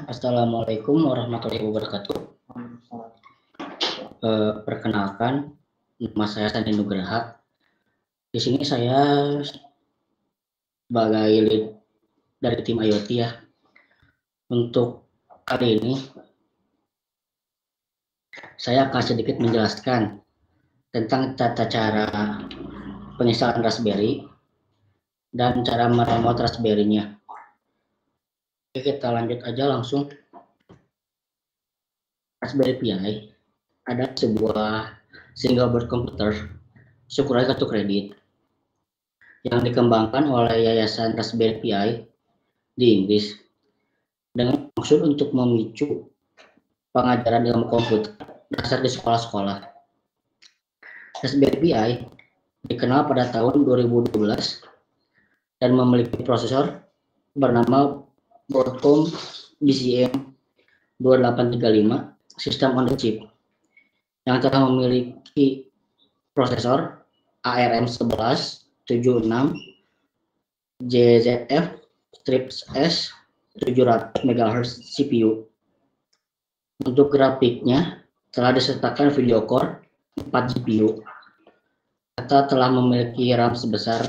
Assalamualaikum warahmatullahi wabarakatuh. Perkenalkan, nama saya Sandi Nugraha. Di sini saya sebagai lead dari tim IoT ya. Untuk kali ini, saya akan sedikit menjelaskan tentang tata cara penginstalan Raspberry dan cara meremote Raspberry-nya. Oke, kita lanjut aja langsung. Raspberry Pi ada sebuah single board komputer syukuran kartu kredit yang dikembangkan oleh Yayasan Raspberry Pi di Inggris dengan maksud untuk memicu pengajaran ilmu komputer dasar di sekolah-sekolah. Raspberry Pi dikenal pada tahun 2012 dan memiliki prosesor bernama Broadcom BCM 2835 sistem on the chip yang telah memiliki prosesor ARM1176 JZF Strix S 700 MHz CPU. Untuk grafiknya telah disertakan video core 4 GPU serta telah memiliki RAM sebesar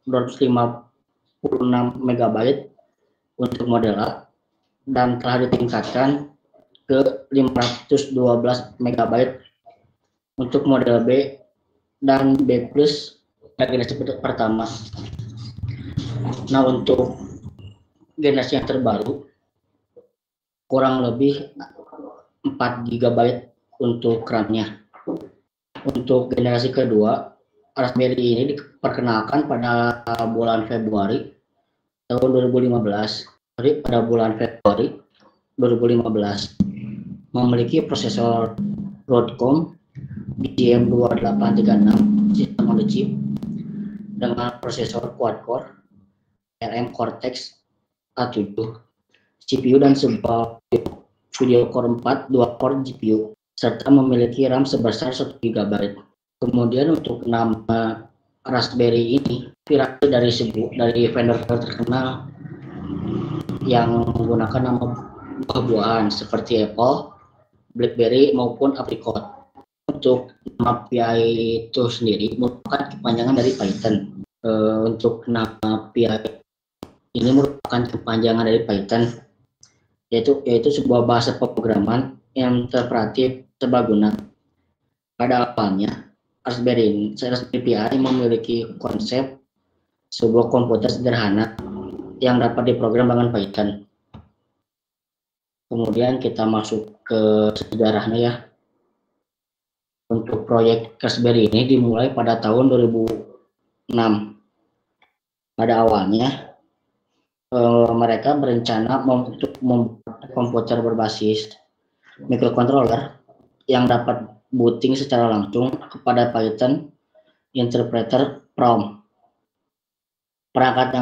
256 MB untuk model A dan telah ditingkatkan ke 512 MB untuk model B dan B+ generasi pertama. Nah, untuk generasi yang terbaru kurang lebih 4 GB untuk RAM-nya. Untuk generasi kedua, Raspberry ini diperkenalkan pada bulan Februari tahun 2015. Jadi pada bulan Februari 2015 memiliki prosesor Broadcom BCM 2836 sistem on the chip dengan prosesor quad-core ARM Cortex A7 CPU dan sebuah video core 4 2 core GPU serta memiliki RAM sebesar 1 GB. Kemudian untuk nama Raspberry ini terinspirasi dari vendor terkenal yang menggunakan nama buah-buahan seperti Apple, BlackBerry maupun apricot. Untuk nama Pi itu sendiri merupakan kepanjangan dari Python. Untuk nama Pi ini merupakan kepanjangan dari Python, yaitu sebuah bahasa pemrograman yang interpretif serbaguna. Pada awalnya, Raspberry Pi memiliki konsep sebuah komputer sederhana yang dapat diprogram dengan Python. Kemudian kita masuk ke sejarahnya ya. Untuk proyek Raspberry ini dimulai pada tahun 2006. Pada awalnya mereka berencana untuk membuat komputer berbasis microcontroller yang dapat booting secara langsung kepada Python interpreter PROM. Perangkat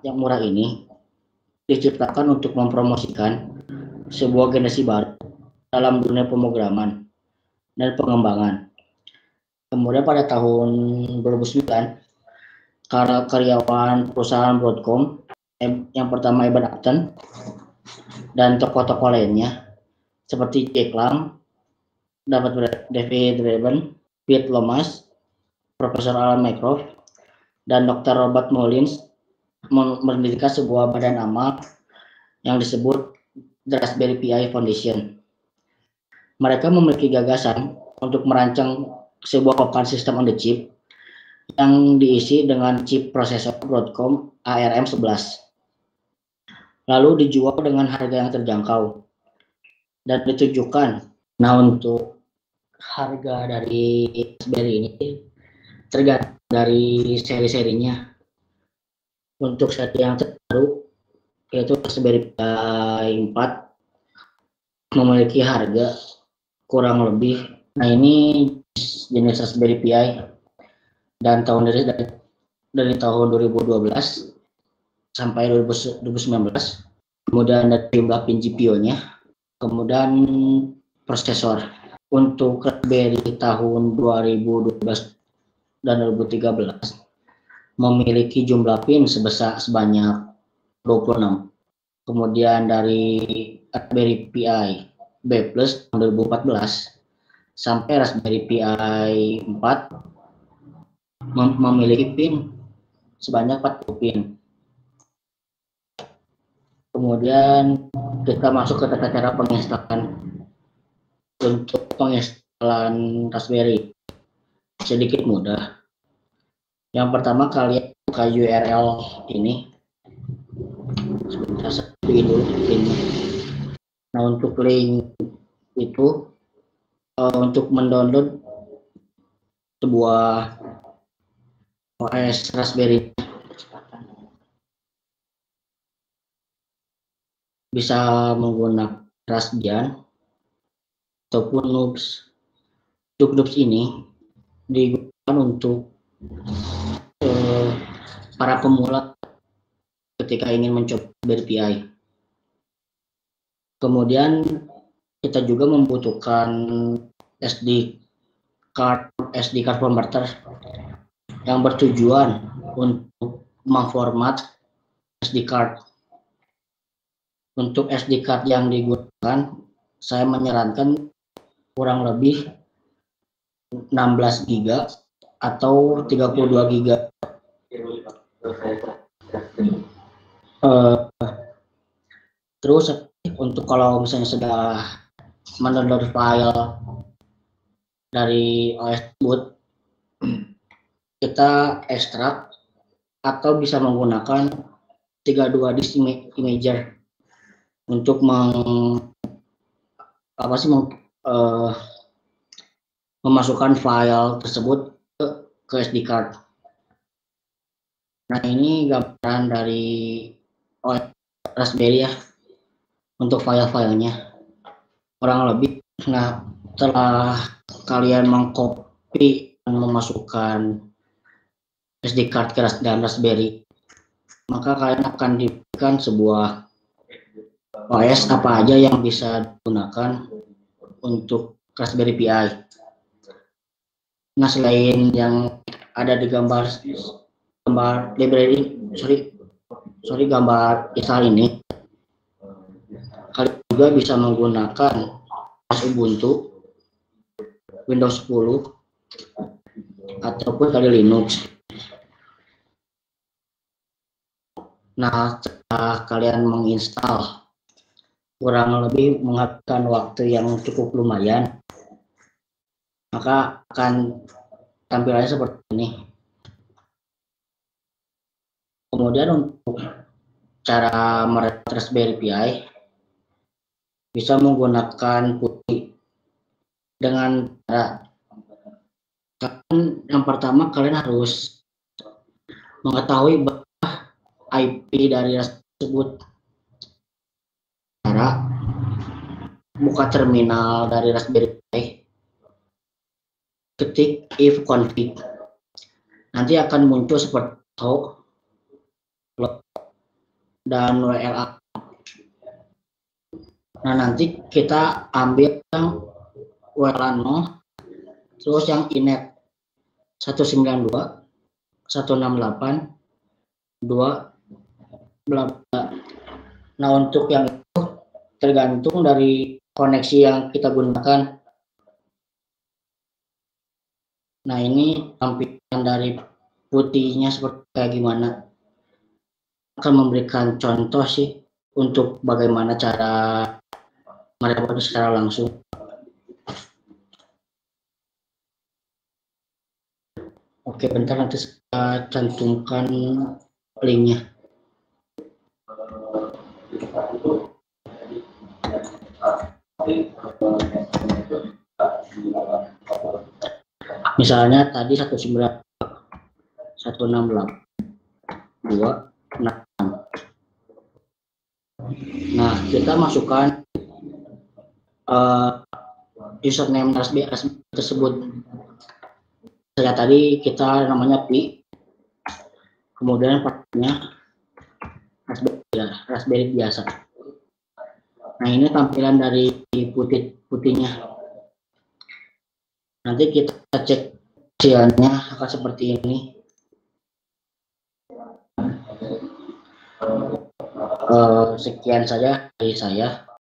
yang murah ini diciptakan untuk mempromosikan sebuah generasi baru dalam dunia pemrograman dan pengembangan. Kemudian pada tahun 2009, karyawan perusahaan Broadcom yang pertama Eben Upton dan tokoh-tokoh lainnya seperti Jack Lang, David Reben, Pete Lomas, Profesor Alan Mycroft, dan Dr. Robert Mullins mendirikan sebuah badan amal yang disebut The Raspberry Pi Foundation. Mereka memiliki gagasan untuk merancang sebuah papan sistem on the chip yang diisi dengan chip prosesor Broadcom ARM11. Lalu dijual dengan harga yang terjangkau dan ditujukan. Nah, untuk harga dari Raspberry ini tergantung dari seri-serinya. Untuk seri yang terbaru yaitu Raspberry Pi 4 memiliki harga kurang lebih, nah ini jenis Raspberry Pi dan tahun dari tahun 2012 sampai 2019. Kemudian ada jumlah pin GPU-nya, kemudian prosesor. Untuk Raspberry tahun 2012 dan 2013 memiliki jumlah pin sebanyak 26. kemudian dari Raspberry Pi B Plus tahun 2014 sampai Raspberry Pi 4 memiliki pin sebanyak 40 pin. Kemudian kita masuk ke tata cara penginstalan. Untuk penginstalan Raspberry sedikit mudah. Yang pertama kalian buka URL ini. Sebentar saya dulu ini. Nah, untuk link itu untuk mendownload sebuah OS Raspberry bisa menggunakan Raspbian ataupun Nubes. Untuk Nubes ini digunakan untuk para pemula ketika ingin mencoba Raspberry Pi. Kemudian kita juga membutuhkan SD card converter yang bertujuan untuk memformat SD card. Untuk SD card yang digunakan, saya menyarankan kurang lebih 16 GB atau 32 GB. Terus untuk kalau misalnya sudah mendownload file dari OS tersebut, kita ekstrak atau bisa menggunakan 32 disk imager untuk memasukkan file tersebut ke SD card. Nah, ini gambaran dari OS Raspberry ya untuk file-filenya kurang lebih. Nah, setelah kalian mengcopy dan memasukkan SD card ke dalam Raspberry, maka kalian akan diberikan sebuah OS apa aja yang bisa digunakan untuk Raspberry Pi. Nah, selain yang ada di gambar library, gambar install ini, kalian juga bisa menggunakan Ubuntu, Windows 10, ataupun kali Linux. Nah, setelah kalian menginstal, kurang lebih menghabiskan waktu yang cukup lumayan, maka akan tampilannya seperti ini. Kemudian untuk cara merekam Raspberry Pi bisa menggunakan putih dengan cara yang pertama kalian harus mengetahui bahwa IP dari Raspberry tersebut. Cara buka terminal dari Raspberry Pi, ketik ifconfig, nanti akan muncul seperti itu dan WLA. Nah, nanti kita ambil yang WLA 0, terus yang inet 192.168.2 bla bla. Nah, untuk yang itu tergantung dari koneksi yang kita gunakan. Nah, ini tampilan dari putihnya seperti kayak gimana. Akan memberikan contoh sih untuk bagaimana cara merekam secara langsung. Oke, bentar nanti saya cantumkan linknya. Misalnya tadi 168.2.6. Nah, kita masukkan username Raspberry tersebut. Saya tadi kita namanya Pi, kemudian partnya Raspberry biasa. Nah, ini tampilan dari putihnya. Nanti kita cek hasilnya akan seperti ini. Sekian saja dari saya.